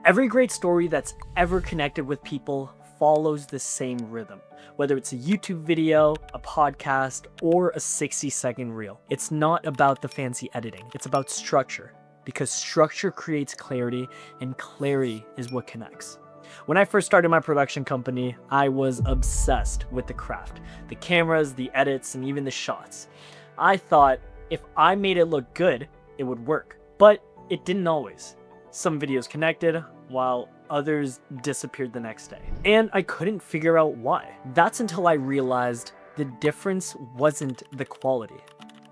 Every great story that's ever connected with people follows the same rhythm. Whether it's a YouTube video, a podcast, or a 60-second reel. It's not about the fancy editing, it's about structure. Because structure creates clarity, and clarity is what connects. When I first started my production company, I was obsessed with the craft. The cameras, the edits, and even the shots. I thought if I made it look good, it would work. But it didn't always. Some videos connected, while others disappeared the next day. And I couldn't figure out why. That's until I realized the difference wasn't the quality,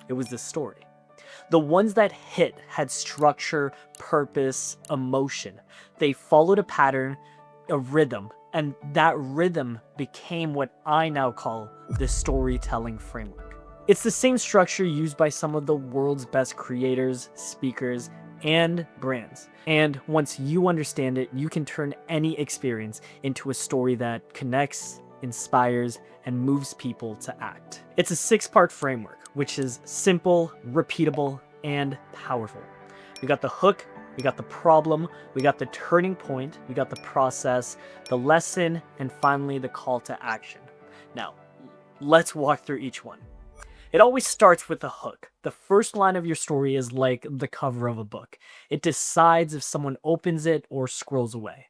it was the story. The ones that hit had structure, purpose, emotion. They followed a pattern, a rhythm, and that rhythm became what I now call the storytelling framework. It's the same structure used by some of the world's best creators, speakers, and brands. And once you understand it, you can turn any experience into a story that connects, inspires, and moves people to act. It's a 6-part framework, which is simple, repeatable, and powerful. We got the hook, we got the problem, we got the turning point, we got the process, the lesson, and finally the call to action. Now, let's walk through each one. It always starts with the hook. The first line of your story is like the cover of a book. It decides if someone opens it or scrolls away.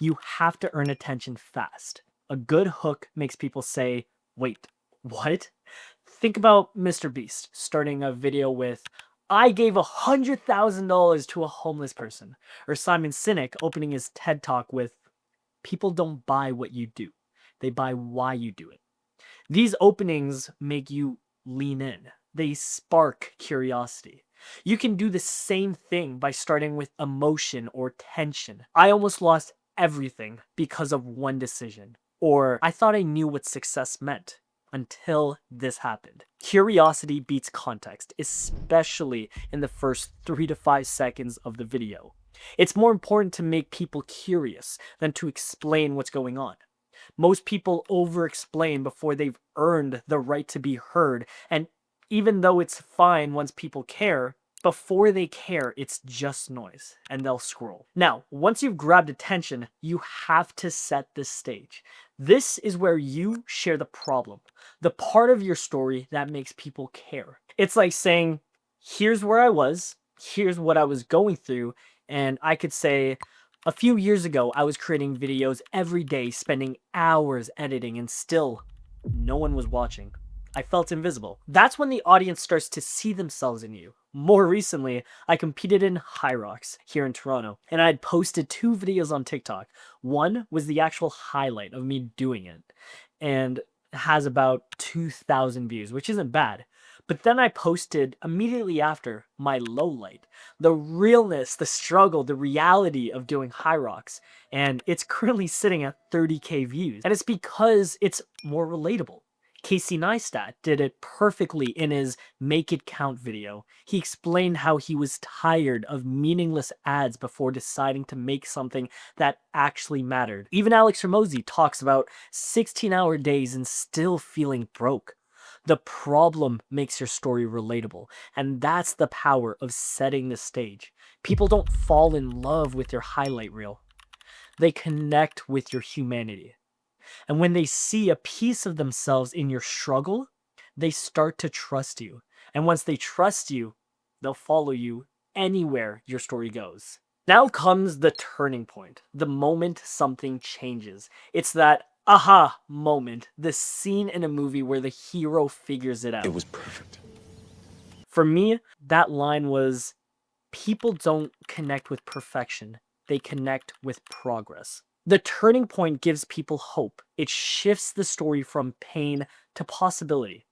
You have to earn attention fast. A good hook makes people say, wait, what? Think about Mr. Beast starting a video with, I gave $100,000 to a homeless person. Or Simon Sinek opening his TED Talk with, people don't buy what you do. They buy why you do it. These openings make you lean in. They spark curiosity. You can do the same thing by starting with emotion or tension. I almost lost everything because of one decision. Or I thought I knew what success meant until this happened. Curiosity beats context, especially in the first 3 to 5 seconds of the video. It's more important to make people curious than to explain what's going on. Most people over-explain before they've earned the right to be heard, and even though it's fine once people care, before they care, it's just noise, and they'll scroll. Now, once you've grabbed attention, you have to set the stage. This is where you share the problem, the part of your story that makes people care. It's like saying, here's where I was, here's what I was going through, and I could say, a few years ago, I was creating videos every day, spending hours editing, and still, no one was watching. I felt invisible. That's when the audience starts to see themselves in you. More recently, I competed in High Rocks here in Toronto, and I had posted 2 videos on TikTok. One was the actual highlight of me doing it, and has about 2,000 views, which isn't bad. But then I posted immediately after my low light, the realness, the struggle, the reality of doing High Rocks, and it's currently sitting at 30K views. And it's because it's more relatable. Casey Neistat did it perfectly in his Make It Count video. He explained how he was tired of meaningless ads before deciding to make something that actually mattered. Even Alex Hormozi talks about 16-hour days and still feeling broke. The problem makes your story relatable, and that's the power of setting the stage. People don't fall in love with your highlight reel. They connect with your humanity. And when they see a piece of themselves in your struggle, they start to trust you. And once they trust you, they'll follow you anywhere your story goes. Now comes the turning point, the moment something changes. It's that aha moment, the scene in a movie where the hero figures it out. It was perfect. For me, that line was, people don't connect with perfection, they connect with progress. The turning point gives people hope. It shifts the story from pain to possibility.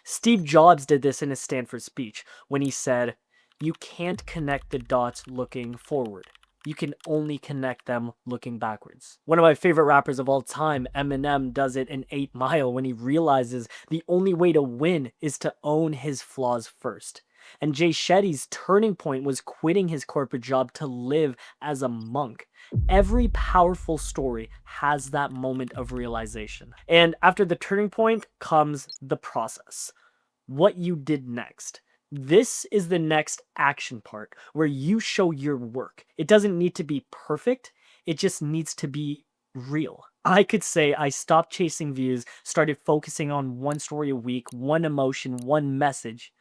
Steve Jobs did this in his Stanford speech when he said, you can't connect the dots looking forward. You can only connect them looking backwards. One of my favorite rappers of all time, Eminem, does it in 8 Mile when he realizes the only way to win is to own his flaws first. And Jay Shetty's turning point was quitting his corporate job to live as a monk. Every powerful story has that moment of realization. And after the turning point comes the process. What you did next. This is the next action part where you show your work. It doesn't need to be perfect, it just needs to be real. I could say I stopped chasing views, started focusing on one story a week, one emotion, one message.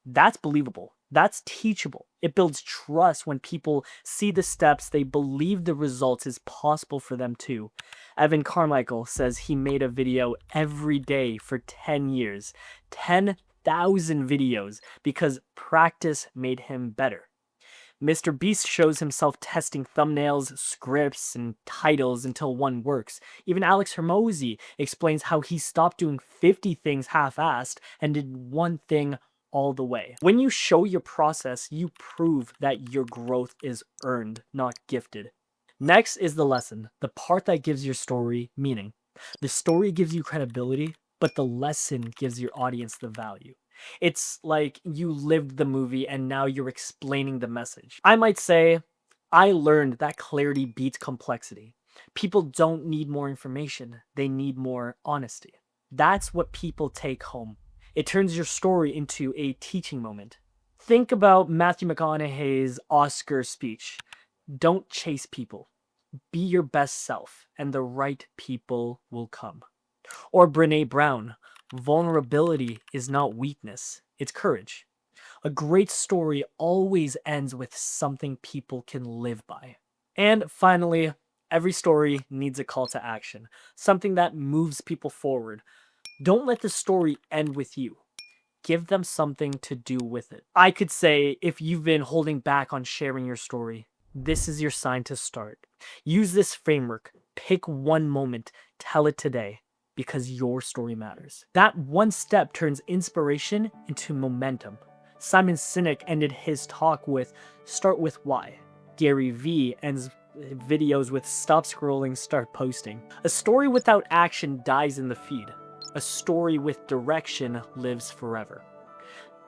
That's believable. That's teachable. It builds trust when people see the steps, they believe the results is possible for them too. Evan Carmichael says he made a video every day for 10 years. 10,000 videos because practice made him better. Mr. Beast shows himself testing thumbnails, scripts, and titles until one works. Even Alex Hermosi explains how he stopped doing 50 things half-assed and did one thing all the way. When you show your process, you prove that your growth is earned, not gifted. Next is the lesson, the part that gives your story meaning. The story gives you credibility, but the lesson gives your audience the value. It's like you lived the movie and now you're explaining the message. I might say, I learned that clarity beats complexity. People don't need more information, they need more honesty. That's what people take home. It turns your story into a teaching moment. Think about Matthew McConaughey's Oscar speech. Don't chase people. Be your best self, and the right people will come. Or Brene Brown, vulnerability is not weakness, it's courage. A great story always ends with something people can live by. And finally, every story needs a call to action, something that moves people forward. Don't let the story end with you. Give them something to do with it. I could say if you've been holding back on sharing your story, this is your sign to start. Use this framework. Pick one moment, tell it today, because your story matters. That one step turns inspiration into momentum. Simon Sinek ended his talk with, start with why. Gary Vee ends videos with, stop scrolling, start posting. A story without action dies in the feed. A story with direction lives forever.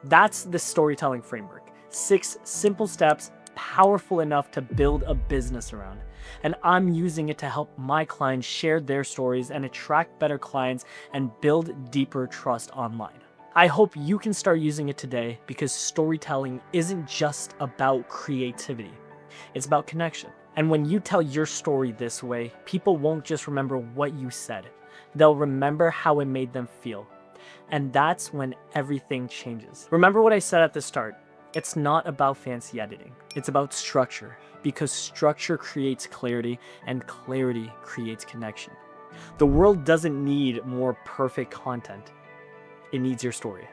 That's the storytelling framework. 6 simple steps, powerful enough to build a business around. And I'm using it to help my clients share their stories and attract better clients and build deeper trust online. I hope you can start using it today because storytelling isn't just about creativity. It's about connection. And when you tell your story this way, people won't just remember what you said. They'll remember how it made them feel. And that's when everything changes. Remember what I said at the start. It's not about fancy editing. It's about structure, because structure creates clarity and clarity creates connection. The world doesn't need more perfect content. It needs your story.